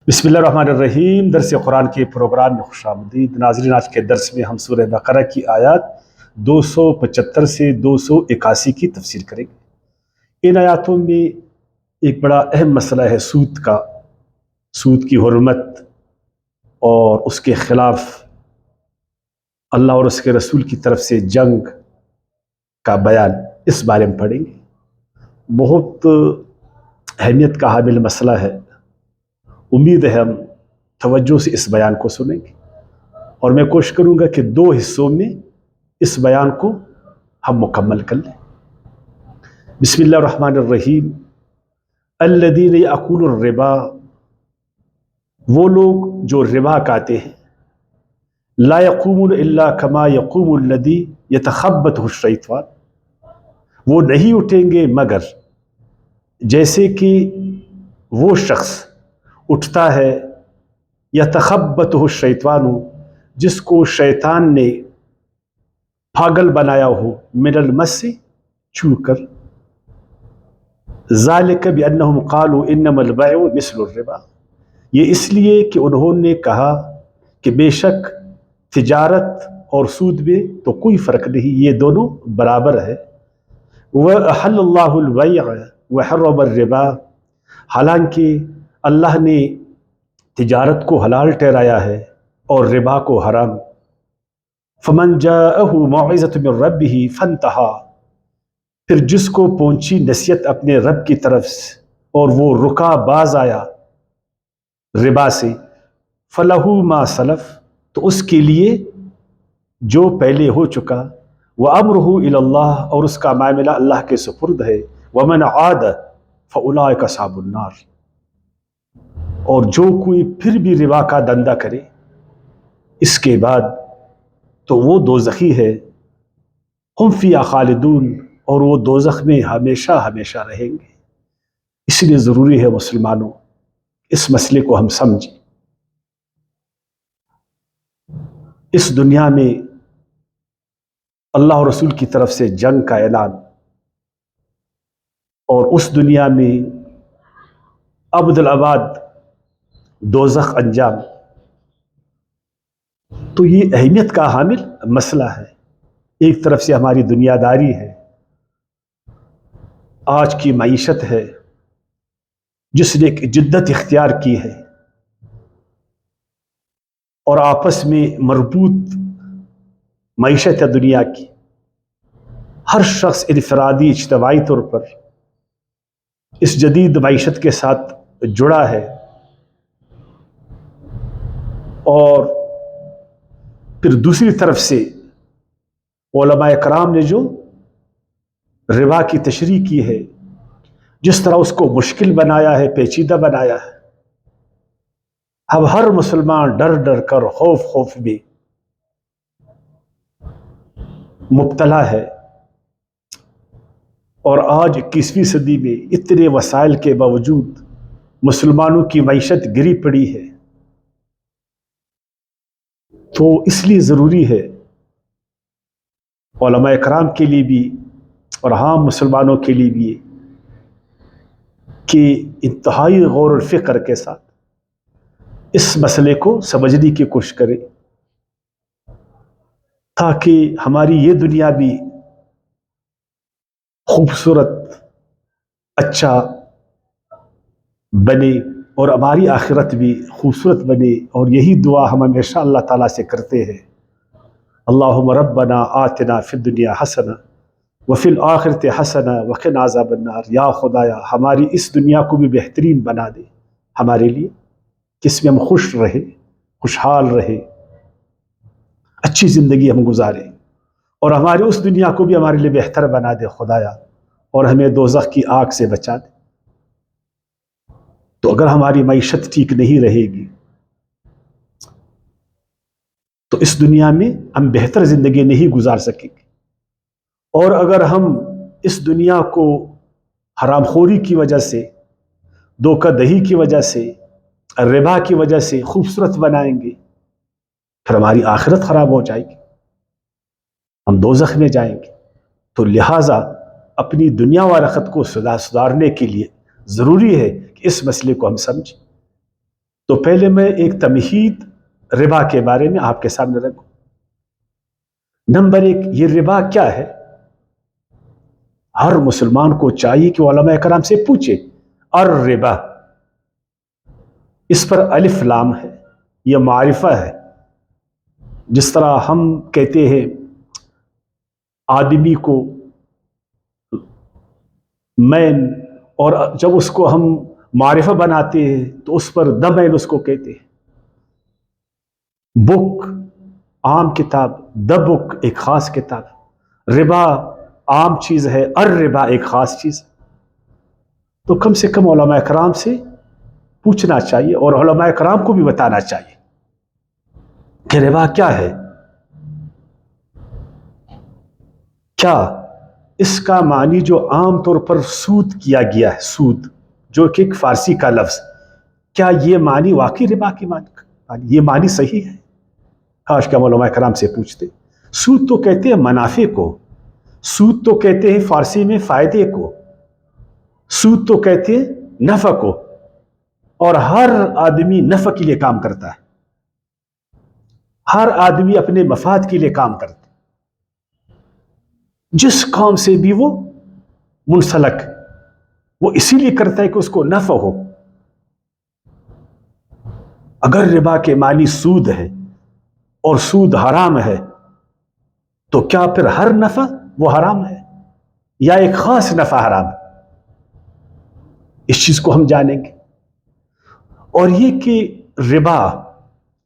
بسم اللہ الرحمن الرحیم۔ درس قرآن کے پروگرام میں خوش آمدید ناظرین۔ آج کے درس میں ہم سورہ بقرہ کی آیات 275 سے 281 کی تفسیر کریں گے۔ ان آیاتوں میں ایک بڑا اہم مسئلہ ہے سود کی حرمت اور اس کے خلاف اللہ اور اس کے رسول کی طرف سے جنگ کا بیان، اس بارے میں پڑھیں گے۔ بہت اہمیت کا حامل مسئلہ ہے۔ امید ہے ہم توجہ سے اس بیان کو سنیں گے، اور میں کوشش کروں گا کہ 2 حصوں میں اس بیان کو ہم مکمل کر لیں۔ بسم اللہ الرحمن الرحیم۔ الذین یأکلون الربا، وہ لوگ جو ربا کھاتے ہیں، لا یقومون الا کما یقوم الذی یتخبطہ الشیطان، وہ نہیں اٹھیں گے مگر جیسے کہ وہ شخص اٹھتا ہے یتخبطہ الشیطان، جس کو شیطان نے پاگل بنایا ہو، من المس، چھو کر۔ ذالک بانہم قالوا انما البیع مثل الربا، یہ اس لیے کہ انہوں نے کہا کہ بے شک تجارت اور سود میں تو کوئی فرق نہیں، یہ دونوں برابر ہے۔ وَأَحَلَّ اللَّهُ الْبَيْعَ وَحَرَّمَ الرِّبَا، حالانکہ اللہ نے تجارت کو حلال ٹھہرایا ہے اور ربا کو حرام۔ فَمَنْ جَاءَهُ مَوْعِظَةٌ مِّن رَّبِّهِ فَانْتَهَىٰ، پھر جس کو پہنچی نصیحت اپنے رب کی طرف سے اور وہ رکا باز آیا ربا سے، فَلَهُ مَا سَلَف، تو اس کے لیے جو پہلے ہو چکا، وَأَمْرُهُ إِلَى اللَّهِ، اور اس کا معاملہ اللہ کے سپرد ہے، وَمَنْ عَادَ فَأُولَٰئِكَ أَصْحَابُ النَّارِ، اور جو کوئی پھر بھی ربا کا دندہ کرے اس کے بعد تو وہ دوزخی ہے، ہم فیہا خالدون، اور وہ دوزخ میں ہمیشہ ہمیشہ رہیں گے۔ اس لیے ضروری ہے مسلمانوں اس مسئلے کو ہم سمجھیں۔ اس دنیا میں اللہ اور رسول کی طرف سے جنگ کا اعلان، اور اس دنیا میں ابد الآباد دوزخ انجام، تو یہ اہمیت کا حامل مسئلہ ہے۔ ایک طرف سے ہماری دنیا داری ہے، آج کی معیشت ہے جس نے ایک جدت اختیار کی ہے، اور آپس میں مربوط معیشت ہے دنیا کی۔ ہر شخص انفرادی اجتماعی طور پر اس جدید معیشت کے ساتھ جڑا ہے، اور پھر دوسری طرف سے علماء کرام نے جو ربا کی تشریح کی ہے، جس طرح اس کو مشکل بنایا ہے، پیچیدہ بنایا ہے، اب ہر مسلمان ڈر ڈر کر خوف میں مبتلا ہے۔ اور آج 21ویں صدی میں اتنے وسائل کے باوجود مسلمانوں کی معیشت گری پڑی ہے، تو اس لیے ضروری ہے علماء کرام کے لیے بھی اور عام مسلمانوں کے لیے بھی کہ انتہائی غور و فکر کے ساتھ اس مسئلے کو سمجھنے کی کوشش کریں، تاکہ ہماری یہ دنیا بھی خوبصورت اچھا بنے اور ہماری آخرت بھی خوبصورت بنے۔ اور یہی دعا ہم ہمیشہ اللہ تعالیٰ سے کرتے ہیں، اللہم ربنا آتنا فی الدنیا حسنہ وفی الآخرۃ حسنہ وقنا عذاب النار، یا خدایا ہماری اس دنیا کو بھی بہترین بنا دے ہمارے لیے، کہ اس میں ہم خوش رہیں، خوشحال رہیں، اچھی زندگی ہم گزاریں، اور ہماری اس دنیا کو بھی ہمارے لیے بہتر بنا دے خدایا، اور ہمیں دوزخ کی آگ سے بچا دے۔ تو اگر ہماری معیشت ٹھیک نہیں رہے گی تو اس دنیا میں ہم بہتر زندگی نہیں گزار سکیں گے، اور اگر ہم اس دنیا کو حرام خوری کی وجہ سے، دھوکہ دہی کی وجہ سے، ربا کی وجہ سے خوبصورت بنائیں گے، پھر ہماری آخرت خراب ہو جائے گی، ہم دوزخ میں جائیں گے۔ تو لہٰذا اپنی دنیا و آخرت کو سدھارنے کے لیے ضروری ہے کہ اس مسئلے کو ہم سمجھیں۔ تو پہلے میں ایک تمہید ربا کے بارے میں آپ کے سامنے رکھوں. نمبر 1، یہ ربا کیا ہے؟ ہر مسلمان کو چاہیے کہ علماء کرام سے پوچھے. الربا، اس پر الف لام ہے، یہ معرفہ ہے. جس طرح ہم کہتے ہیں آدمی کو مین، اور جب اس کو ہم معرفہ بناتے ہیں تو اس پر دا مین اس کو کہتے ہیں. بک عام کتاب، دا بک ایک خاص کتاب. ربا عام چیز ہے، الربا ایک خاص چیز. تو کم سے کم علماء کرام سے پوچھنا چاہیے اور علماء کرام کو بھی بتانا چاہیے کہ ربا کیا ہے. کیا اس کا معنی جو عام طور پر سود کیا گیا ہے، سود جو کہ ایک فارسی کا لفظ، کیا یہ معنی واقعی ربا کی معنی، یہ معنی صحیح ہے؟ کاش کہ ہم علماء کرام سے پوچھتے. سود تو کہتے ہیں منافع کو، سود تو کہتے ہیں فارسی میں فائدے کو، سود تو کہتے ہیں نفع کو. اور ہر آدمی نفع کے لیے کام کرتا ہے، ہر آدمی اپنے مفاد کے لیے کام کرتا ہے. جس کام سے بھی وہ منسلک، وہ اسی لیے کرتا ہے کہ اس کو نفع ہو. اگر ربا کے معنی سود ہے اور سود حرام ہے تو کیا پھر ہر نفع وہ حرام ہے یا ایک خاص نفع حرام ہے؟ اس چیز کو ہم جانیں گے. اور یہ کہ ربا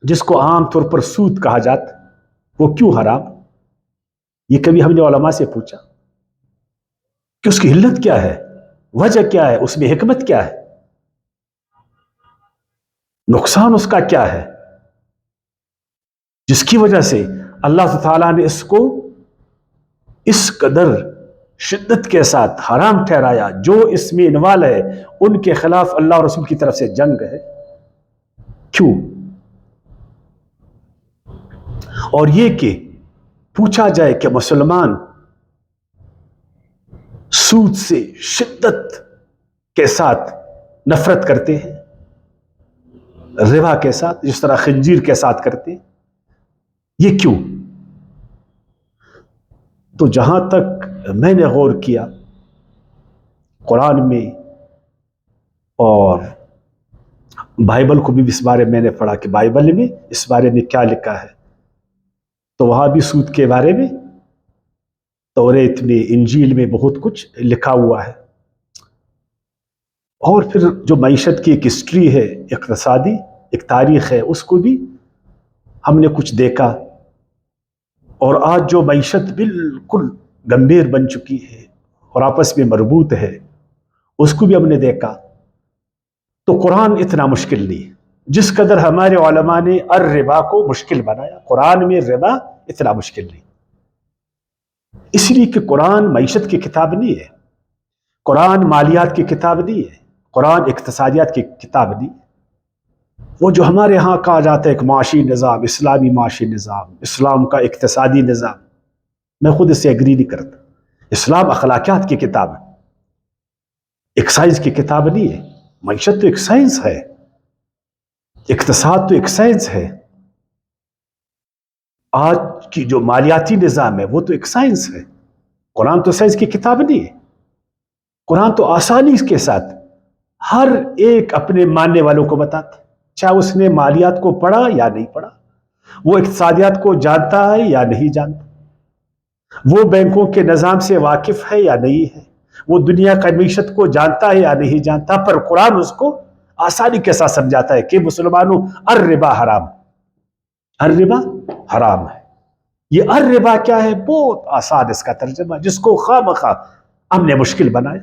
جس کو عام طور پر سود کہا جاتا وہ کیوں حرام، یہ کبھی ہم نے علماء سے پوچھا کہ اس کی علت کیا ہے، وجہ کیا ہے، اس میں حکمت کیا ہے، نقصان اس کا کیا ہے جس کی وجہ سے اللہ تعالیٰ نے اس کو اس قدر شدت کے ساتھ حرام ٹھہرایا. جو اس میں انوالو ہے ان کے خلاف اللہ اور رسول کی طرف سے جنگ ہے. کیوں؟ اور یہ کہ پوچھا جائے کہ مسلمان سود سے شدت کے ساتھ نفرت کرتے ہیں، ربا کے ساتھ جس طرح خنزیر کے ساتھ کرتے ہیں، یہ کیوں؟ تو جہاں تک میں نے غور کیا قرآن میں اور بائبل کو بھی اس بارے میں نے پڑھا کہ بائبل میں اس بارے میں کیا لکھا ہے، تو وہاں بھی سود کے بارے میں توریت میں، انجیل میں بہت کچھ لکھا ہوا ہے. اور پھر جو معیشت کی ایک ہسٹری ہے، اقتصادی ایک تاریخ ہے، اس کو بھی ہم نے کچھ دیکھا. اور آج جو معیشت بالکل گمبھیر بن چکی ہے اور آپس میں مربوط ہے، اس کو بھی ہم نے دیکھا. تو قرآن اتنا مشکل نہیں، جس قدر ہمارے علماء نے الربا کو مشکل بنایا، قرآن میں ربا اتنا مشکل نہیں. اس لیے کہ قرآن معیشت کی کتاب نہیں ہے، قرآن مالیات کی کتاب نہیں ہے، قرآن اقتصادیات کی کتاب نہیں. وہ جو ہمارے ہاں کہا جاتا ہے ایک معاشی نظام، اسلامی معاشی نظام، اسلام کا اقتصادی نظام، میں خود اس سے ایگری نہیں کرتا. اسلام اخلاقیات کی کتاب ہے، ایک سائنس کی کتاب نہیں ہے. معیشت تو ایک سائنس ہے، اقتصاد تو ایک سائنس ہے. آج کی جو مالیاتی نظام ہے وہ تو ایک سائنس ہے. قرآن تو سائنس کی کتاب نہیں ہے. قرآن تو آسانی کے ساتھ ہر ایک اپنے ماننے والوں کو بتاتا، چاہے اس نے مالیات کو پڑھا یا نہیں پڑھا، وہ اقتصادیات کو جانتا ہے یا نہیں جانتا، وہ بینکوں کے نظام سے واقف ہے یا نہیں ہے، وہ دنیا کا معیشت کو جانتا ہے یا نہیں جانتا، پر قرآن اس کو آسانی کے ساتھ سمجھاتا ہے کہ مسلمانوں الربا حرام، الربا حرام ہے. یہ الربا کیا ہے؟ بہت آسان اس کا ترجمہ، جس کو خواہ مخواہ ہم نے مشکل بنایا.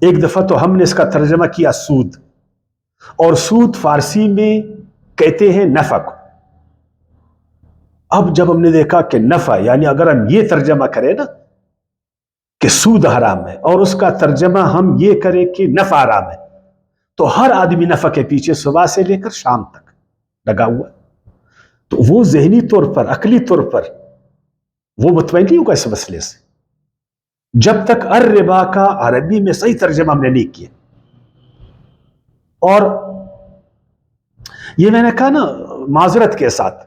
ایک دفعہ تو ہم نے اس کا ترجمہ کیا سود، اور سود فارسی میں کہتے ہیں نفع کو. اب جب ہم نے دیکھا کہ نفع یعنی اگر ہم یہ ترجمہ کریں نا کہ سود حرام ہے اور اس کا ترجمہ ہم یہ کریں کہ نفع حرام ہے، تو ہر آدمی نفع کے پیچھے صبح سے لے کر شام تک لگا ہوا. تو وہ ذہنی طور پر، عقلی طور پر وہ مطمئن نہیں ہوگا اس مسئلے سے جب تک الربا کا عربی میں صحیح ترجمہ ہم نے نہیں کیا. اور یہ میں نے کہا نا معذرت کے ساتھ،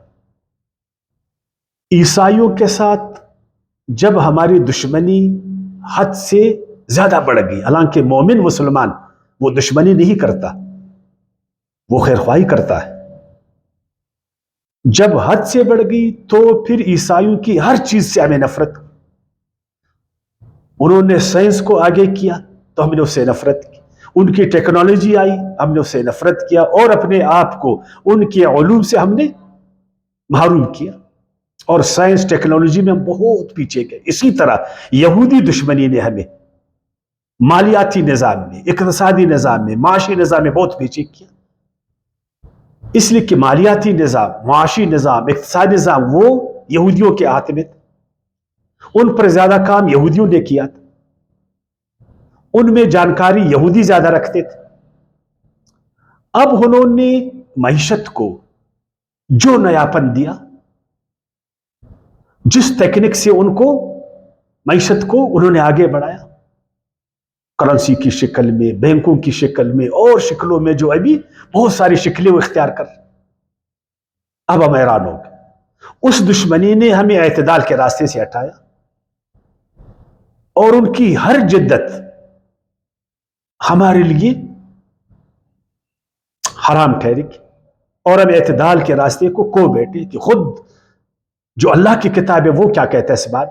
عیسائیوں کے ساتھ جب ہماری دشمنی حد سے زیادہ بڑھ گئی، حالانکہ مومن مسلمان وہ دشمنی نہیں کرتا، وہ خیر خواہی کرتا ہے، جب حد سے بڑھ گئی تو پھر عیسائیوں کی ہر چیز سے ہمیں نفرت، انہوں نے سائنس کو آگے کیا تو ہم نے اس سے نفرت کی، ان کی ٹیکنالوجی آئی ہم نے اس سے نفرت کیا، اور اپنے آپ کو ان کے علوم سے ہم نے محروم کیا، اور سائنس ٹیکنالوجی میں ہم بہت پیچھے گئے۔ اسی طرح یہودی دشمنی نے ہمیں مالیاتی نظام میں، اقتصادی نظام میں، معاشی نظام میں بہت پیچھے کیا، اس لیے کہ مالیاتی نظام، معاشی نظام، اقتصادی نظام وہ یہودیوں کے ہاتھ میں تھا، ان پر زیادہ کام یہودیوں نے کیا تھا، ان میں جانکاری یہودی زیادہ رکھتے تھے۔ اب انہوں نے معیشت کو جو نیاپن دیا، جس تکنیک سے ان کو معیشت کو انہوں نے آگے بڑھایا، کرنسی کی شکل میں، بینکوں کی شکل میں، اور شکلوں میں، جو ابھی بہت ساری شکلیں وہ اختیار کر، اب ہم حیران ہو گئے۔ اس دشمنی نے ہمیں اعتدال کے راستے سے ہٹایا، اور ان کی ہر جدت ہمارے لیے حرام ٹھہری، اور ہم اعتدال کے راستے کو کھو بیٹھے کہ خود جو اللہ کی کتاب ہے وہ کیا کہتا ہے اس بات،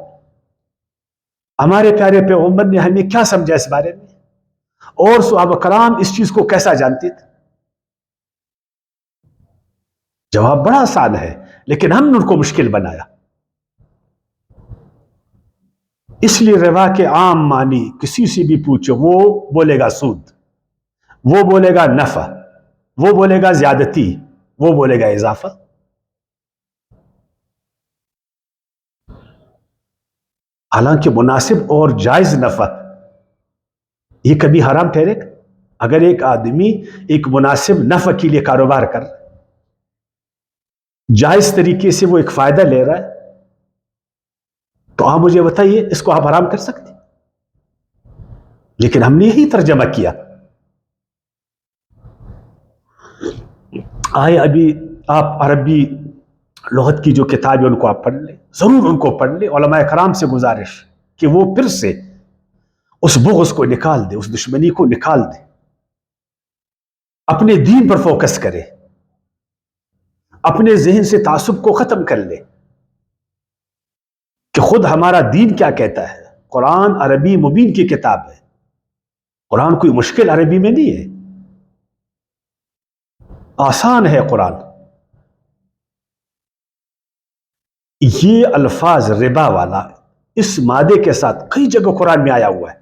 ہمارے پیارے پیغمبر نے ہمیں کیا سمجھا اس بارے میں، اور صحابہ کرام اس چیز کو کیسا جانتے تھے۔ جواب بڑا آسان ہے، لیکن ہم نے ان کو مشکل بنایا۔ اس لیے ربا کے عام معنی کسی سے بھی پوچھو، وہ بولے گا سود، وہ بولے گا نفع، وہ بولے گا زیادتی، وہ بولے گا اضافہ۔ حالانکہ مناسب اور جائز نفع یہ کبھی حرام ٹھہرے گا؟ اگر ایک آدمی ایک مناسب نفع کے لیے کاروبار کر، جائز طریقے سے وہ ایک فائدہ لے رہا ہے، تو آپ مجھے بتائیے اس کو آپ حرام کر سکتے؟ لیکن ہم نے یہی ترجمہ کیا۔ آئے ابھی آپ عربی لغت کی جو کتابیں ان کو آپ پڑھ لیں، ضرور ان کو پڑھ لیں۔ علماء کرام سے گزارش کہ وہ پھر سے اس بغض کو نکال دے، اس دشمنی کو نکال دے، اپنے دین پر فوکس کرے، اپنے ذہن سے تعصب کو ختم کر لے کہ خود ہمارا دین کیا کہتا ہے۔ قرآن عربی مبین کی کتاب ہے، قرآن کوئی مشکل عربی میں نہیں ہے، آسان ہے قرآن۔ یہ الفاظ ربا والا اس مادے کے ساتھ کئی جگہ قرآن میں آیا ہوا ہے،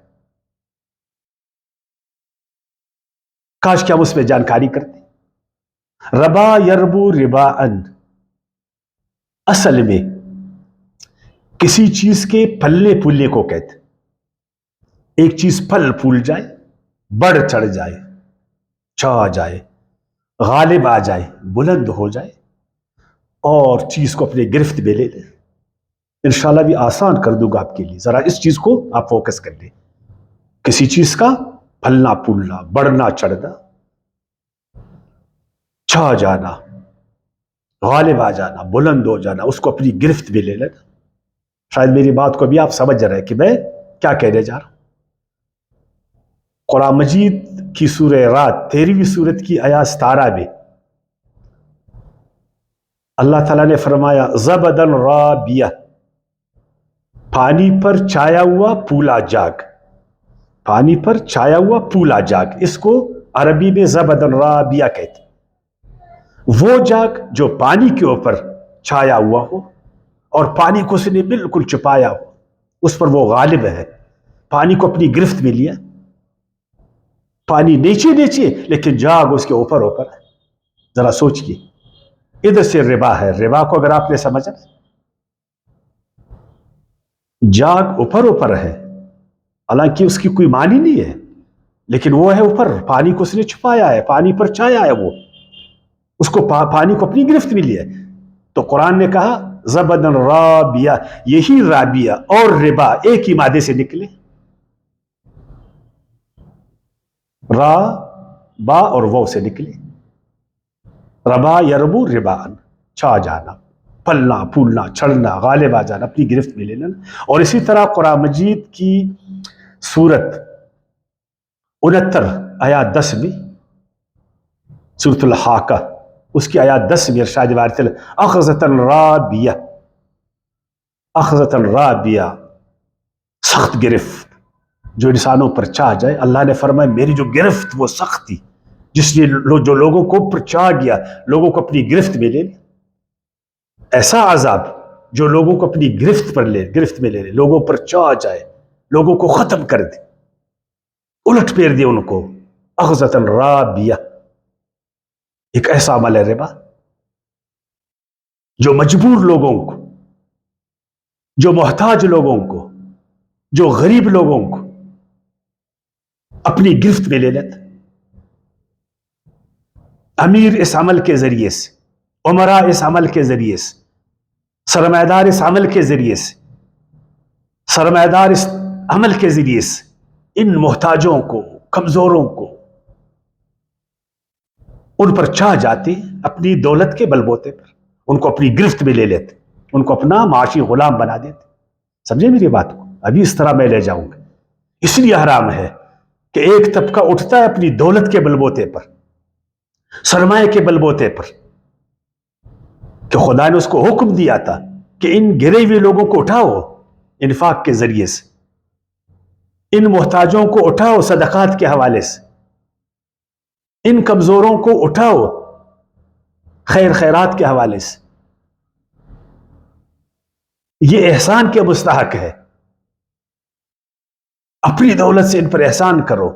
کاش کہ ہم اس میں جانکاری کرتے۔ ربا یربو ربا ان، اصل میں کسی چیز کے پھلنے پھولنے کو کہتے، ایک چیز پھل پھول جائے، بڑھ چڑھ جائے، چھا جائے، غالب آ جائے، بلند ہو جائے، اور چیز کو اپنے گرفت میں لے لے۔ انشاءاللہ بھی آسان کر دوں گا آپ کے لیے، ذرا اس چیز کو آپ فوکس کر لیں۔ کسی چیز کا پھلنا پھولنا، بڑھنا چڑھنا، چھا جانا، غالب آ جانا، بلند ہو جانا، اس کو اپنی گرفت میں لے لینا۔ شاید میری بات کو بھی آپ سمجھ رہے ہیں کہ میں کیا کہنے جا رہا ہوں۔ قرآن مجید کی سورہ رات 13ویں سورت کی آیات 17 میں اللہ تعالیٰ نے فرمایا زبدن رابیہ، پانی پر چھایا ہوا پولا جاگ، پانی پر چھایا ہوا پولا جاگ، اس کو عربی میں زبدن رابیہ کہتے، وہ جاگ جو پانی کے اوپر چھایا ہوا ہو اور پانی کو اس نے بالکل چھپایا ہو، اس پر وہ غالب ہے، پانی کو اپنی گرفت میں لیا، پانی نیچے نیچے لیکن جاگ اس کے اوپر اوپر ہے۔ ذرا سوچئے، ادھر سے ربا ہے، ربا کو اگر آپ نے سمجھا، جاگ اوپر اوپر ہے، حالانکہ اس کی کوئی معنی نہیں ہے، لیکن وہ ہے اوپر، پانی کو اس نے چھپایا ہے، پانی پر چھایا ہے، وہ اس کو پانی کو اپنی گرفت میں لیا۔ تو قرآن نے کہا زبدن رابیہ، یہی رابیہ اور ربا ایک ہی مادے سے نکلے، را با اور وہ سے نکلے۔ ربا یربو ربان، چھا جانا، پلنا پھولنا، چھڑنا، غالب آ جانا، اپنی گرفت میں لے لینا۔ اور اسی طرح قرآن مجید کی سورت 69 آیات 10 میں، سورۃ الحاقہ، اس کی آیات 10 میں ارشاد باری تعالیٰ اخذۃ رابیہ، اخذۃ رابیہ، سخت گرفت جو انسانوں پر چاہ جائے۔ اللہ نے فرمایا میری جو گرفت وہ سخت تھی، جس نے جو لوگوں کو پر چاہ گیا، لوگوں کو اپنی گرفت میں لے لے۔ ایسا عذاب جو لوگوں کو اپنی گرفت میں لے لے، لوگوں پر چاہ جائے، لوگوں کو ختم کر دے، الٹ پھیر دے ان کو۔ اخذۃ رابیہ ایک ایسا عمل ہے ربا جو مجبور لوگوں کو، جو محتاج لوگوں کو، جو غریب لوگوں کو اپنی گرفت میں لے لیتا۔ امیر اس عمل کے ذریعے سے، عمرا اس عمل کے ذریعے سے، سرمایہ دار اس عمل کے ذریعے سے، سرمایہ دار اس عمل کے ذریعے سے ان محتاجوں کو، کمزوروں کو، ان پر چاہ جاتے، اپنی دولت کے بلبوتے پر ان کو اپنی گرفت میں لے لیتے، ان کو اپنا معاشی غلام بنا دیتے۔ سمجھے میری بات کو؟ ابھی اس طرح میں لے جاؤں گا۔ اس لیے حرام ہے کہ ایک طبقہ اٹھتا ہے اپنی دولت کے بلبوتے پر، سرمایہ کے بلبوتے پر، کہ خدا نے اس کو حکم دیا تھا کہ ان گرے ہوئے لوگوں کو اٹھاؤ انفاق کے ذریعے سے، ان محتاجوں کو اٹھاؤ صدقات کے حوالے سے، ان کمزوروں کو اٹھاؤ خیر خیرات کے حوالے سے۔ یہ احسان کے مستحق ہے، اپنی دولت سے ان پر احسان کرو۔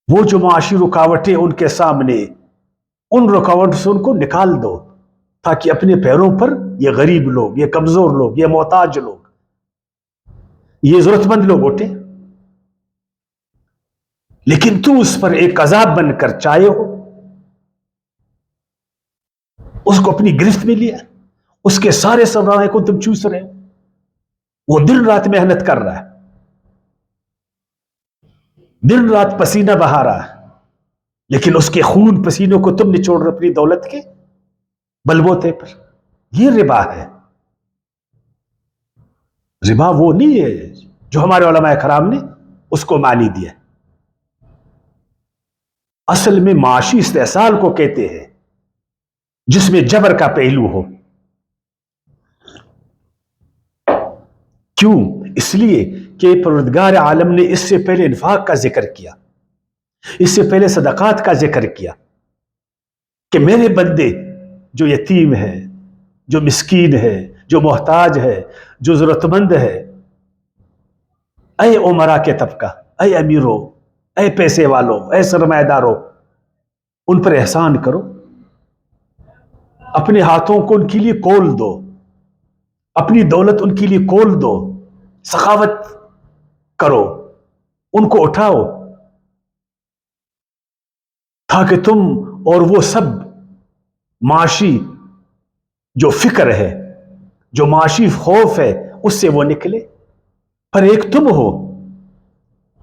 وہ جو معاشی رکاوٹیں ان کے سامنے، ان رکاوٹوں سے ان کو نکال دو، تاکہ اپنے پیروں پر یہ غریب لوگ، یہ کمزور لوگ، یہ محتاج لوگ، یہ ضرورت مند لوگ اٹھے۔ لیکن تو اس پر ایک عذاب بن کر چائے ہو، اس کو اپنی گرفت میں لیا، اس کے سارے سرمایہ کو تم چوس رہے ہو۔ وہ دن رات محنت کر رہا ہے، دن رات پسینہ بہا رہا ہے، لیکن اس کے خون پسینوں کو تم نچوڑ رہے اپنی دولت کے بلبوتے پر۔ یہ ربا ہے۔ ربا وہ نہیں ہے جو ہمارے علماء کرام نے اس کو معنی دیا۔ اصل میں معاشی استحصال کو کہتے ہیں جس میں جبر کا پہلو ہو۔ کیوں؟ اس لیے کہ پروردگار عالم نے اس سے پہلے انفاق کا ذکر کیا، اس سے پہلے صدقات کا ذکر کیا، کہ میرے بندے جو یتیم ہے، جو مسکین ہے، جو محتاج ہے، جو ضرورت مند ہے، اے عمرا کے طبقہ، اے امیروں، اے پیسے والوں، اے سرمایہ داروں، ان پر احسان کرو، اپنے ہاتھوں کو ان کے لیے کھول دو، اپنی دولت ان کے لیے کھول دو، سخاوت کرو، ان کو اٹھاؤ، تاکہ تم اور وہ سب معاشی جو فکر ہے، جو معاشی خوف ہے، اس سے وہ نکلے۔ پر ایک تم ہو،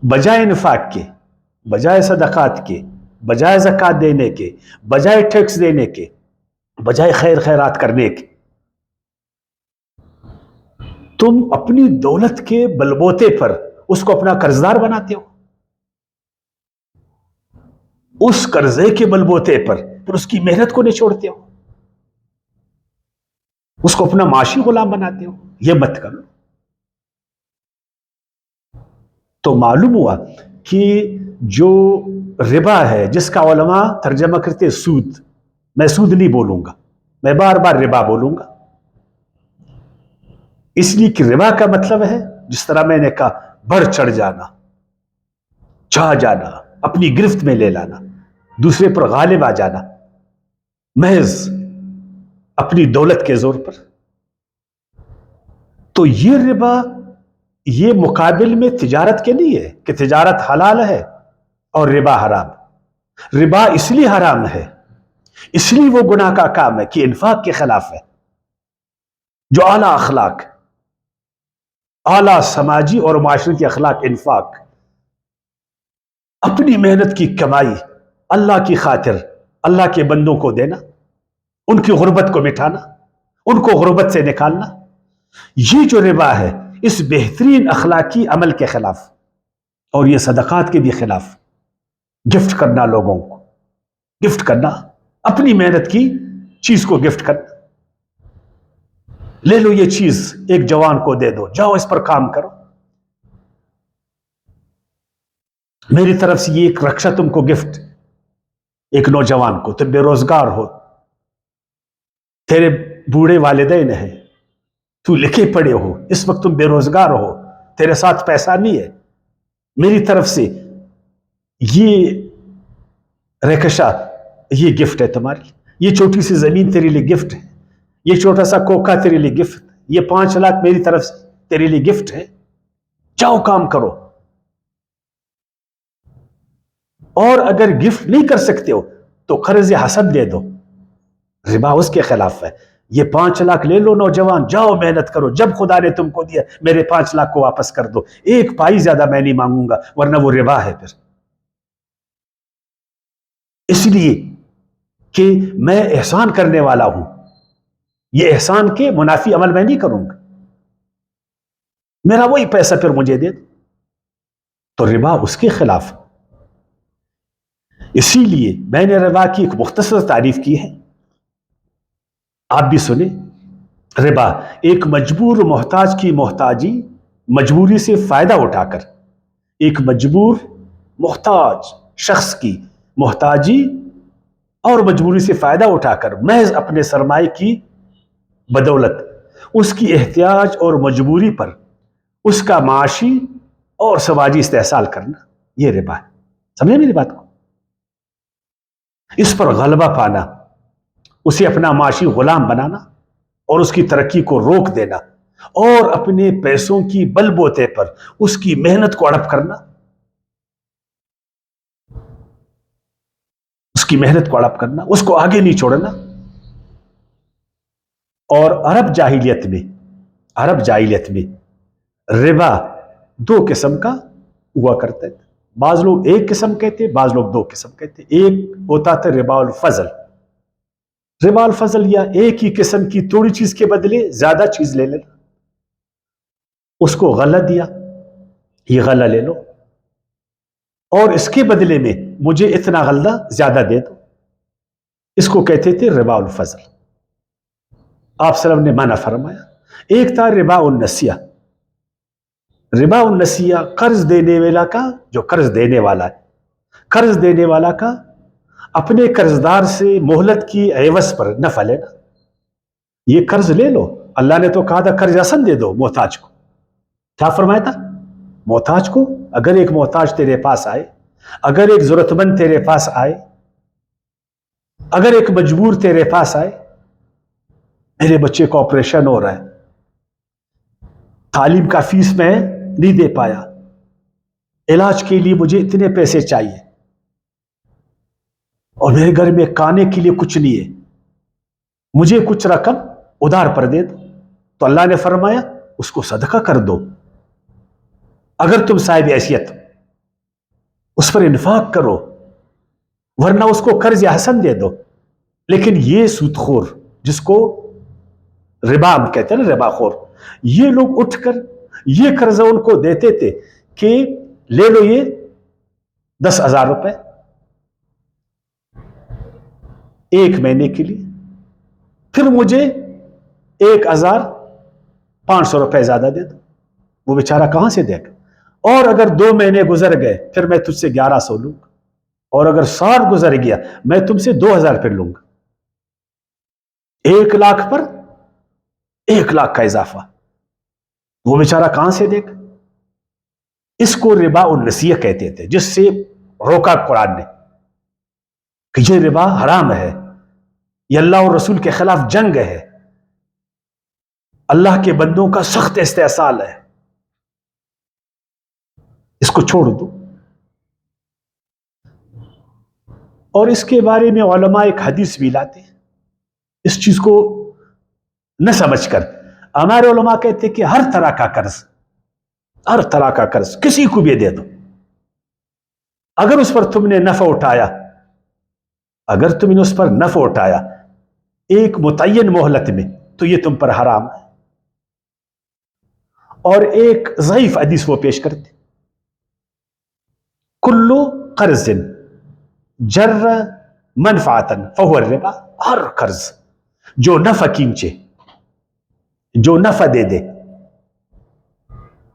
بجائے انفاق کے، بجائے صدقات کے، بجائے زکوٰۃ دینے کے، بجائے ٹیکس دینے کے، بجائے خیر خیرات کرنے کے، تم اپنی دولت کے بلبوتے پر اس کو اپنا قرضدار بناتے ہو، اس قرضے کے بلبوتے پر پھر اس کی محنت کو نچوڑتے ہو، اس کو اپنا معاشی غلام بناتے ہو۔ یہ مت کرو۔ تو معلوم ہوا کہ جو ربا ہے، جس کا علماء ترجمہ کرتے سود، میں سود نہیں بولوں گا، میں بار بار ربا بولوں گا، اس لیے کہ ربا کا مطلب ہے جس طرح میں نے کہا بڑھ چڑھ جانا، چھا جانا، اپنی گرفت میں لے لانا، دوسرے پر غالب آ جانا، محض اپنی دولت کے زور پر۔ تو یہ ربا یہ مقابل میں تجارت کے نہیں ہے کہ تجارت حلال ہے اور ربا حرام۔ ربا اس لیے حرام ہے، اس لیے وہ گناہ کا کام ہے کہ انفاق کے خلاف ہے۔ جو اعلیٰ اخلاق، اعلیٰ سماجی اور معاشرتی اخلاق، انفاق، اپنی محنت کی کمائی اللہ کی خاطر اللہ کے بندوں کو دینا، ان کی غربت کو مٹانا، ان کو غربت سے نکالنا، یہ جو ربا ہے اس بہترین اخلاقی عمل کے خلاف اور یہ صدقات کے بھی خلاف، گفٹ کرنا، لوگوں کو گفٹ کرنا، اپنی محنت کی چیز کو گفٹ کرنا، لے لو یہ چیز ایک جوان کو دے دو، جاؤ اس پر کام کرو، میری طرف سے یہ ایک رکشہ تم کو گفٹ، ایک نوجوان کو، تم بے روزگار ہو، تیرے بوڑھے والدین ہیں، تو لکھے پڑے ہو، اس وقت تم بے روزگار ہو، تیرے ساتھ پیسہ نہیں ہے، میری طرف سے یہ رکشہ، یہ گفٹ ہے تمہاری، یہ چھوٹی سی زمین تیرے لیے گفٹ ہے، یہ چھوٹا سا کوکا تیرے لیے گفٹ، یہ 5 لاکھ میری طرف سے تیرے لیے گفٹ ہے، جاؤ کام کرو۔ اور اگر گفٹ نہیں کر سکتے ہو تو قرض حسن دے دو، ربا اس کے خلاف ہے۔ یہ 5 لاکھ لے لو نوجوان، جاؤ محنت کرو، جب خدا نے تم کو دیا میرے 5 لاکھ کو واپس کر دو، 1 پائی زیادہ میں نہیں مانگوں گا، ورنہ وہ ربا ہے پھر۔ اس لیے کہ میں احسان کرنے والا ہوں، یہ احسان کے منافی عمل میں نہیں کروں گا، میرا وہی پیسہ پھر مجھے دے دو، تو ربا اس کے خلاف۔ اسی لیے میں نے ربا کی ایک مختصر تعریف کی ہے، آپ بھی سنیں۔ ربا ایک مجبور محتاج کی محتاجی، مجبوری سے فائدہ اٹھا کر، ایک مجبور محتاج شخص کی محتاجی اور مجبوری سے فائدہ اٹھا کر محض اپنے سرمایہ کی بدولت اس کی احتیاج اور مجبوری پر اس کا معاشی اور سماجی استحصال کرنا، یہ ربا ہے۔ سمجھے میری بات کو؟ اس پر غلبہ پانا، اسے اپنا معاشی غلام بنانا اور اس کی ترقی کو روک دینا، اور اپنے پیسوں کی بل بوتے پر اس کی محنت کو ہڑپ کرنا، اس کی محنت کو ہڑپ کرنا، اس کو آگے نہیں چھوڑنا۔ اور عرب جاہلیت میں ربا 2 قسم کا ہوا کرتا ہے، بعض لوگ 1 قسم کہتے، بعض لوگ 2 قسم کہتے۔ ایک ہوتا تھا ربا الفضل، ربا الفضل یا ایک ہی قسم کی تھوڑی چیز کے بدلے زیادہ چیز لے لینا، اس کو غلہ دیا، یہ غلہ لے لو، اور اس کے بدلے میں مجھے اتنا غلہ زیادہ دے دو، اس کو کہتے تھے ربا الفضل۔ آپ صلی اللہ علیہ وسلم نے منع فرمایا۔ ایک تھا ربا النسیہ، ربا النسیہ قرض دینے والا کا، جو قرض دینے والا ہے، قرض دینے والا کا اپنے قرضدار سے مہلت کی عوض پر نفع لینا۔ یہ قرض لے لو، اللہ نے تو کہا تھا قرض حسن دے دو محتاج کو، کیا فرمایا تھا؟ محتاج کو، اگر ایک محتاج تیرے پاس آئے، اگر ایک ضرورت مند تیرے پاس آئے، اگر ایک مجبور تیرے پاس آئے، میرے بچے کو آپریشن ہو رہا ہے، تعلیم کا فیس میں نہیں دے پایا، علاج کے لیے مجھے اتنے پیسے چاہیے، اور میرے گھر میں کھانے کے لیے کچھ نہیں ہے، مجھے کچھ رقم ادھار پر دے دو، تو اللہ نے فرمایا اس کو صدقہ کر دو، اگر تم صاحب حیثیت اس پر انفاق کرو، ورنہ اس کو قرض حسن دے دو۔ لیکن یہ سود خور، جس کو ربا ہم کہتے ہیں نا، ربا خور، یہ لوگ اٹھ کر یہ قرضہ ان کو دیتے تھے کہ لے لو یہ 10,000 روپے 1 مہینے کے لیے، پھر مجھے 1,500 روپے زیادہ دے دو۔ وہ بیچارہ کہاں سے دے گا؟ اور اگر 2 مہینے گزر گئے پھر میں تجھ سے 1,100 لوں گا، اور اگر 60 گزر گیا میں تم سے 2,000 پھر لوں گا، 1 لاکھ پر 1 لاکھ کا اضافہ، وہ بیچارہ کہاں سے دے گا؟ اس کو ربا النسیہ کہتے تھے، جس سے روکا قرآن نے کہ یہ ربا حرام ہے، یہ اللہ اور رسول کے خلاف جنگ ہے، اللہ کے بندوں کا سخت استحصال ہے، اس کو چھوڑ دو۔ اور اس کے بارے میں علماء ایک حدیث بھی لاتے ہیں، اس چیز کو نہ سمجھ کر ہمارے علماء کہتے ہیں کہ ہر طرح کا قرض کسی کو بھی دے دو، اگر اس پر تم نے نفع اٹھایا اگر تم نے اس پر نفع اٹھایا ایک متعین مہلت میں تو یہ تم پر حرام ہے. اور ایک ضعیف حدیث وہ پیش کرتے کلو قرض جر منفعتن فہو الربا. ہر قرض جو نفع کھینچے جو نفع دے دے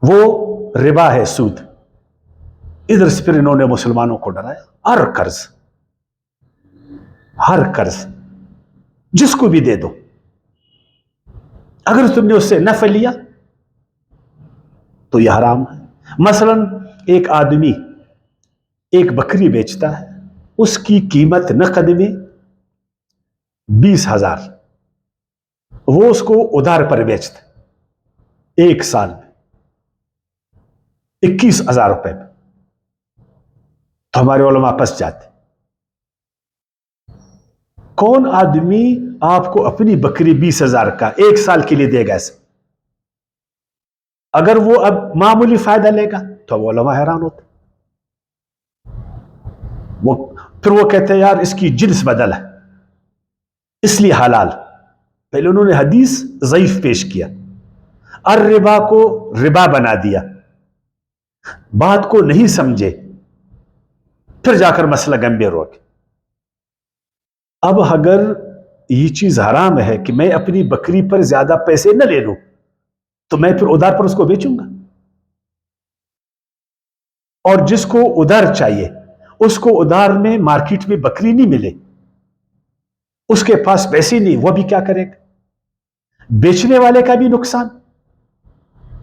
وہ ربا ہے, سود. ادھر سے پھر انہوں نے مسلمانوں کو ڈرایا ہر قرض جس کو بھی دے دو, اگر تم نے اس سے نفع لیا تو یہ حرام ہے. مثلا ایک آدمی ایک بکری بیچتا ہے, اس کی قیمت نقد میں 20,000, وہ اس کو ادھار پر بیچتا ایک سال میں 21,000 روپے میں, تو ہمارے علماء پس جاتے. کون آدمی آپ کو اپنی بکری 20,000 کا ایک سال کے لیے دے گا ایسے؟ اگر وہ اب معمولی فائدہ لے گا تو وہ علماء حیران ہوتے. پھر وہ کہتے ہیں یار اس کی جنس بدل ہے اس لیے حلال. پہلے انہوں نے حدیث ضعیف پیش کیا, الربا کو ربا بنا دیا, بات کو نہیں سمجھے, پھر جا کر مسئلہ گمبھیر ہو گیا. اب اگر یہ چیز حرام ہے کہ میں اپنی بکری پر زیادہ پیسے نہ لے لوں تو میں پھر ادھار پر اس کو بیچوں گا, اور جس کو ادھار چاہیے اس کو ادھار میں مارکیٹ میں بکری نہیں ملے, اس کے پاس پیسے نہیں, وہ بھی کیا کرے گا؟ بیچنے والے کا بھی نقصان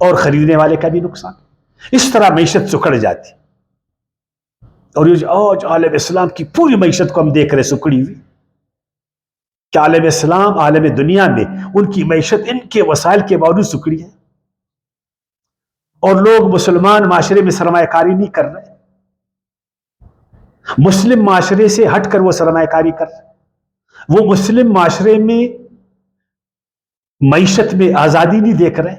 اور خریدنے والے کا بھی نقصان. اس طرح معیشت سکڑ جاتی. اور یہ آج عالم اسلام کی پوری معیشت کو ہم دیکھ رہے سکڑی ہوئی, کہ عالم اسلام عالم دنیا میں ان کی معیشت ان کے وسائل کے باوجود سکڑی ہے, اور لوگ مسلمان معاشرے میں سرمایہ کاری نہیں کر رہے, مسلم معاشرے سے ہٹ کر وہ سرمایہ کاری کر رہے. وہ مسلم معاشرے میں معیشت میں آزادی نہیں دیکھ رہے,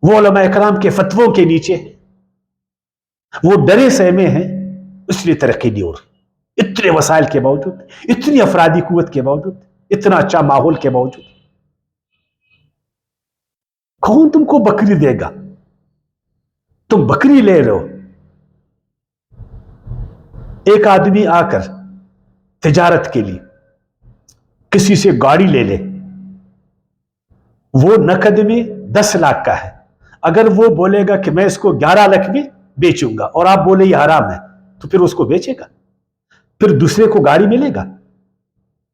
وہ علماء اکرام کے فتووں کے نیچے ہیں, وہ ڈرے سہمے ہیں, اس لیے ترقی نہیں ہو رہی. اتنے وسائل کے باوجود, اتنی افرادی قوت کے باوجود, اتنا اچھا ماحول کے باوجود, کون تم کو بکری دے گا؟ تم بکری لے رہے ہو. ایک آدمی آ کر تجارت کے لیے کسی سے گاڑی لے لے, وہ نقد میں 10 لاکھ کا ہے, اگر وہ بولے گا کہ میں اس کو 11 لاکھ میں بیچوں گا اور آپ بولے یہ حرام ہے, تو پھر اس کو بیچے گا. پھر دوسرے کو گاڑی ملے گا,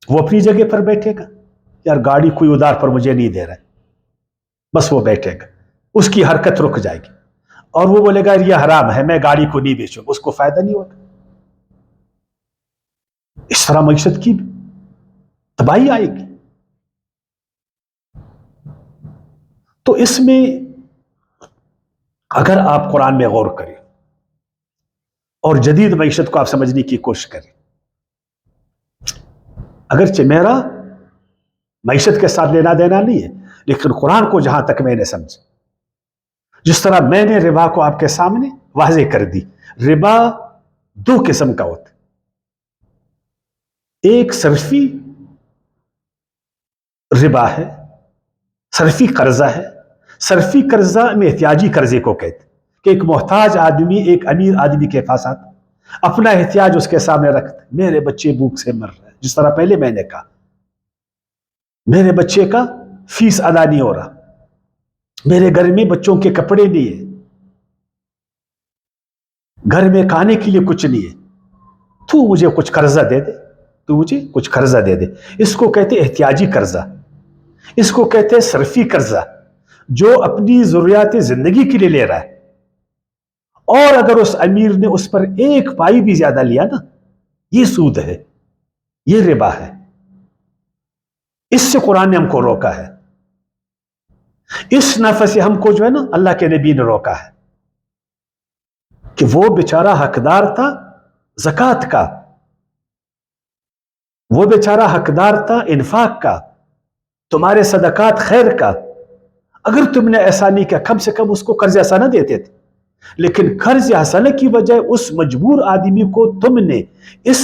وہ اپنی جگہ پر بیٹھے گا, یار گاڑی کوئی ادھار پر مجھے نہیں دے رہا ہے, بس وہ بیٹھے گا, اس کی حرکت رک جائے گی, اور وہ بولے گا یہ حرام ہے میں گاڑی کو نہیں بیچوں, اس کو فائدہ نہیں ہوگا. اس طرح معیشت کی تباہی آئے گی. تو اس میں اگر آپ قرآن میں غور کریں اور جدید معیشت کو آپ سمجھنے کی کوشش کریں, اگرچہ میرا معیشت کے ساتھ لینا دینا نہیں ہے, لیکن قرآن کو جہاں تک میں نے سمجھا, جس طرح میں نے ربا کو آپ کے سامنے واضح کر دی. ربا 2 قسم کا ہوتا ہے, ایک صرفی ربا ہے, صرفی قرضہ ہے. صرفی قرضہ میں احتیاجی قرضے کو کہتے, کہ ایک محتاج آدمی ایک امیر آدمی کے پاس آتا, اپنا احتیاج اس کے سامنے رکھتا, میرے بچے بھوک سے مر رہے ہیں, جس طرح پہلے میں نے کہا میرے بچے کا فیس ادا نہیں ہو رہا, میرے گھر میں بچوں کے کپڑے نہیں ہے, گھر میں کھانے کے لیے کچھ نہیں ہے, تو مجھے کچھ قرضہ دے دے, تو مجھے کچھ قرضہ دے دے. اس کو کہتے احتیاجی قرضہ, اس کو کہتے صرفی قرضہ, جو اپنی ضروریات زندگی کے لیے لے رہا ہے, اور اگر اس امیر نے اس پر 1 پائی بھی زیادہ لیا نا, یہ سود ہے, یہ ربا ہے. اس سے قرآن نے ہم کو روکا ہے. اس نفع سے ہم کو جو ہے نا اللہ کے نبی نے روکا ہے, کہ وہ بیچارہ حقدار تھا زکوٰۃ کا, وہ بیچارہ حقدار تھا انفاق کا, تمہارے صدقات خیر کا. اگر تم نے ایسا نہیں کیا, کم سے کم اس کو قرض حسنہ دیتے تھے, لیکن قرض حسنہ کی وجہ اس مجبور آدمی کو تم نے اس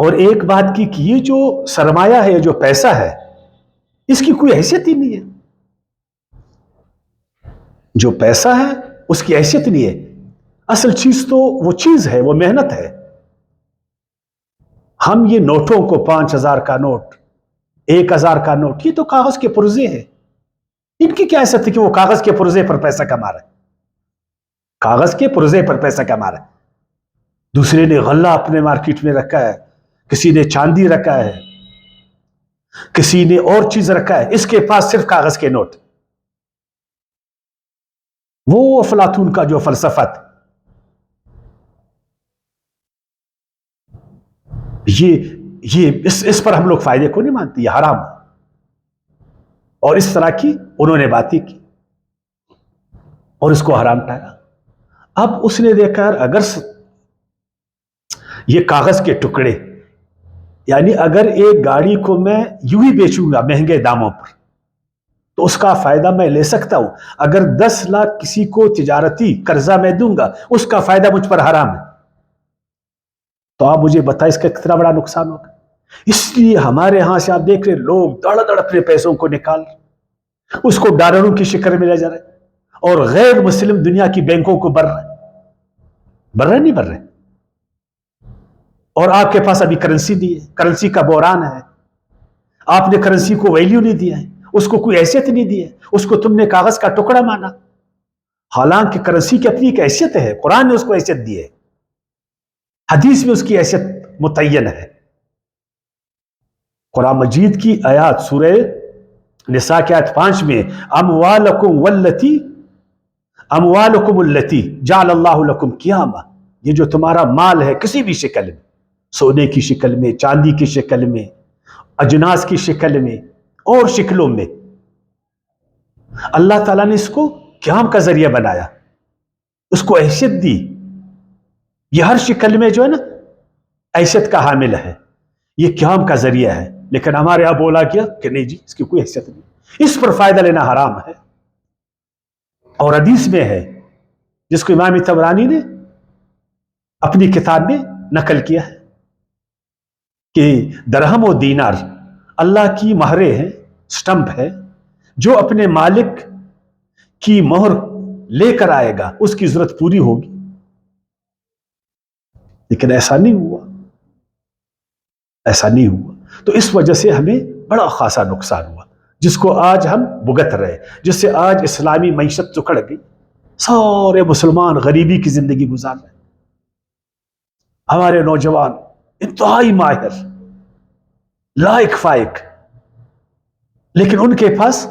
اور ایک بات کی کہ یہ جو سرمایہ ہے، جو پیسہ ہے، اس کی کوئی حیثیت ہی نہیں ہے. جو پیسہ ہے اس کی حیثیت نہیں ہے. اصل چیز تو وہ چیز ہے، وہ محنت ہے. ہم یہ نوٹوں کو 5,000 کا نوٹ، 1,000 کا نوٹ، یہ تو کاغذ کے پرزے ہیں. ان کی کیا حیثیت ہے کہ وہ کاغذ کے پرزے پر پیسہ کما رہے ہیں؟ کاغذ کے پرزے پر پیسہ کما رہے ہیں. دوسرے نے غلہ اپنے مارکیٹ میں رکھا ہے، کسی نے چاندی رکھا ہے، کسی نے اور چیز رکھا ہے، اس کے پاس صرف کاغذ کے نوٹ. وہ افلاطون کا جو فلسفہ تھا، یہ اس پر ہم لوگ فائدے کو نہیں مانتے، یہ حرام. اور اس طرح کی انہوں نے باتیں کی اور اس کو حرام ٹھہرایا. اب اس نے دیکھا اگر یہ کاغذ کے ٹکڑے، یعنی اگر ایک گاڑی کو میں یوں ہی بیچوں گا مہنگے داموں پر تو اس کا فائدہ میں لے سکتا ہوں. اگر 10 لاکھ کسی کو تجارتی قرضہ میں دوں گا، اس کا فائدہ مجھ پر حرام ہے. تو آپ مجھے بتائیں اس کا کتنا بڑا نقصان ہوگا. اس لیے ہمارے ہاں سے آپ دیکھ رہے لوگ دڑ دڑ اپنے پیسوں کو نکال رہے، اس کو ڈالروں کی شکل میں لے جا رہے، اور غیر مسلم دنیا کی بینکوں کو بھر رہے نہیں بھر رہے. اور آپ کے پاس ابھی کرنسی نہیں ہے، کرنسی کا بحران ہے. آپ نے کرنسی کو ویلیو نہیں دیا ہے، اس کو کوئی حیثیت نہیں دی ہے، اس کو تم نے کاغذ کا ٹکڑا مانا. حالانکہ کرنسی کی اپنی ایک حیثیت ہے، قرآن نے اس کو حیثیت دی ہے، حدیث میں اس کی حیثیت متعین ہے. قرآن مجید کی آیات سورہ نساء کی آیت 5 میں اموالکم التی جعل اللہ لکم قیاما، یہ جو تمہارا مال ہے کسی بھی شکل میں، سونے کی شکل میں، چاندی کی شکل میں، اجناس کی شکل میں اور شکلوں میں، اللہ تعالیٰ نے اس کو قیام کا ذریعہ بنایا، اس کو حیثیت دی. یہ ہر شکل میں جو ہے نا حیثیت کا حامل ہے، یہ قیام کا ذریعہ ہے. لیکن ہمارے یہاں بولا کیا کہ نہیں جی اس کی کوئی حیثیت نہیں، اس پر فائدہ لینا حرام ہے. اور حدیث میں ہے جس کو امام طبرانی نے اپنی کتاب میں نقل کیا ہے کہ درہم و دینار اللہ کی مہریں ہیں، سٹمپ ہے، جو اپنے مالک کی مہر لے کر آئے گا اس کی ضرورت پوری ہوگی. لیکن ایسا نہیں ہوا، ایسا نہیں ہوا. تو اس وجہ سے ہمیں بڑا خاصا نقصان ہوا، جس کو آج ہم بھگت رہے، جس سے آج اسلامی معیشت چکڑ گئی. سارے مسلمان غریبی کی زندگی گزار رہے. ہمارے نوجوان انتہائی ماہر، لائق فائق، لیکن ان کے پاس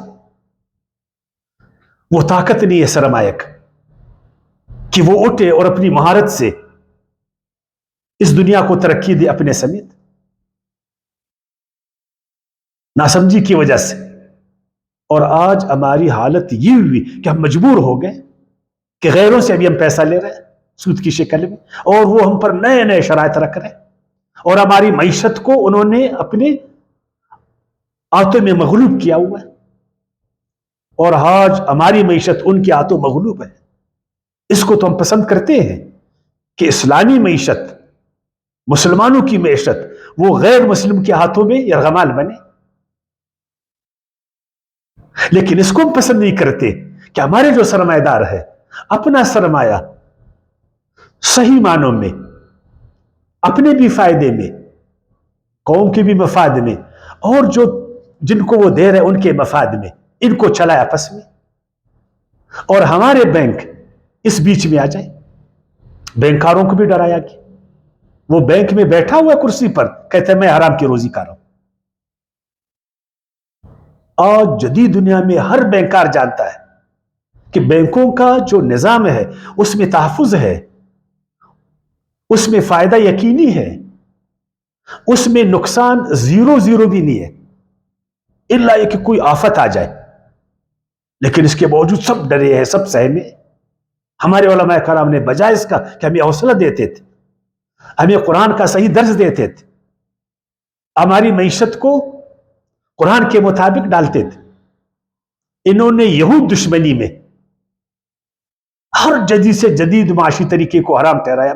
وہ طاقت نہیں ہے سرمایک کہ وہ اٹھے اور اپنی مہارت سے اس دنیا کو ترقی دے اپنے سمیت. ناسمجھی کی وجہ سے. اور آج ہماری حالت یہ ہوئی کہ ہم مجبور ہو گئے کہ غیروں سے ابھی ہم پیسہ لے رہے ہیں سود کی شکل میں، اور وہ ہم پر نئے نئے شرائط رکھ رہے ہیں، اور ہماری معیشت کو انہوں نے اپنے ہاتھوں میں مغلوب کیا ہوا ہے. اور آج ہماری معیشت ان کے ہاتھوں مغلوب ہے. اس کو تو ہم پسند کرتے ہیں کہ اسلامی معیشت، مسلمانوں کی معیشت، وہ غیر مسلم کے ہاتھوں میں یرغمال بنے. لیکن اس کو ہم پسند نہیں کرتے کہ ہمارے جو سرمایہ دار ہے اپنا سرمایہ صحیح معنوں میں، اپنے بھی فائدے میں، قوم کے بھی مفاد میں، اور جو جن کو وہ دے رہے ان کے مفاد میں، ان کو چلائے آپس میں، اور ہمارے بینک اس بیچ میں آ جائے. بینکاروں کو بھی ڈرایا گیا. وہ بینک میں بیٹھا ہوا کرسی پر کہتے ہیں میں حرام کی روزی کھا رہا ہوں. آج جدید دنیا میں ہر بینکار جانتا ہے کہ بینکوں کا جو نظام ہے اس میں تحفظ ہے، اس میں فائدہ یقینی ہے، اس میں نقصان زیرو بھی نہیں ہے، الا یہ کہ کوئی آفت آ جائے. لیکن اس کے باوجود سب ڈرے ہیں، سب سہمے. ہمارے علماء کرام نے بجائے اس کا کہ ہمیں حوصلہ دیتے تھے، ہمیں قرآن کا صحیح درس دیتے تھے، ہماری معیشت کو قرآن کے مطابق ڈالتے تھے، انہوں نے یہود دشمنی میں ہر جدید سے جدید معاشی طریقے کو حرام ٹھہرایا،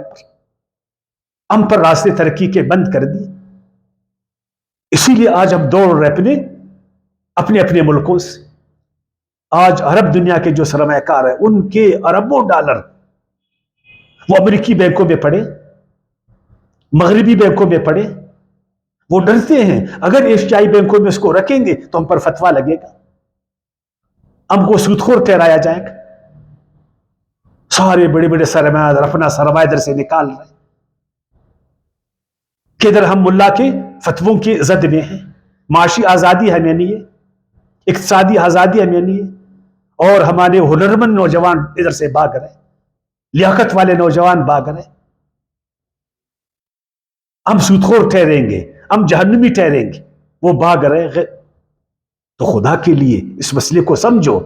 ہم پر راستے ترقی کے بند کر دیے. اسی لیے آج ہم دوڑ رہے اپنے اپنے ملکوں سے. آج عرب دنیا کے جو سرمایہ کار ہیں ان کے اربوں ڈالر وہ امریکی بینکوں میں پڑے, مغربی بینکوں میں پڑے. وہ ڈرتے ہیں اگر ایشیائی بینکوں میں اس کو رکھیں گے تو ہم پر فتویٰ لگے گا, ہم کو سود خور ٹھہرایا جائے گا. سارے بڑے بڑے سرمایہ دار اپنا سرمایہ در سے نکال رہے کہ ادھر ہم ملا کے فتووں کی زد میں ہیں. معاشی آزادی ہمیں نہیں ہے, اقتصادی آزادی ہمیں نہیں ہے, اور ہمارے ہنرمند نوجوان ادھر سے بھاگ رہے, لیاقت والے نوجوان بھاگ رہے. ہم سودخور ٹھہریں گے, ہم جہنمی ٹھہریں گے, وہ بھاگ رہے. تو خدا کے لیے اس مسئلے کو سمجھو.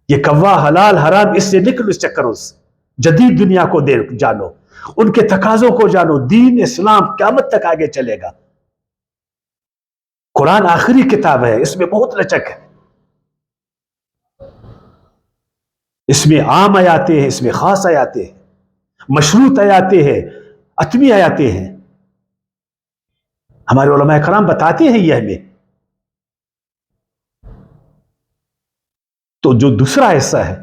یہ کوا حلال حرام اس سے نکلو, اس چکروں سے. جدید دنیا کو جانو, ان کے تقاضوں کو جانو. دین اسلام قیامت تک آگے چلے گا. قرآن آخری کتاب ہے, اس میں بہت لچک ہے. اس میں عام آیاتیں ہیں, اس میں خاص آیاتیں ہیں, مشروط آیاتیں ہیں, عتمی آیاتیں ہیں. ہمارے علماء کرام بتاتے ہیں یہ ہمیں. تو جو دوسرا حصہ ہے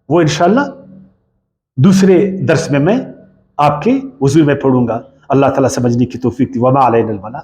وہ انشاءاللہ دوسرے درس میں آپ کے حضور میں پڑھوں گا. اللہ تعالیٰ سمجھنے کی توفیق دی. وما علینا البلاغ.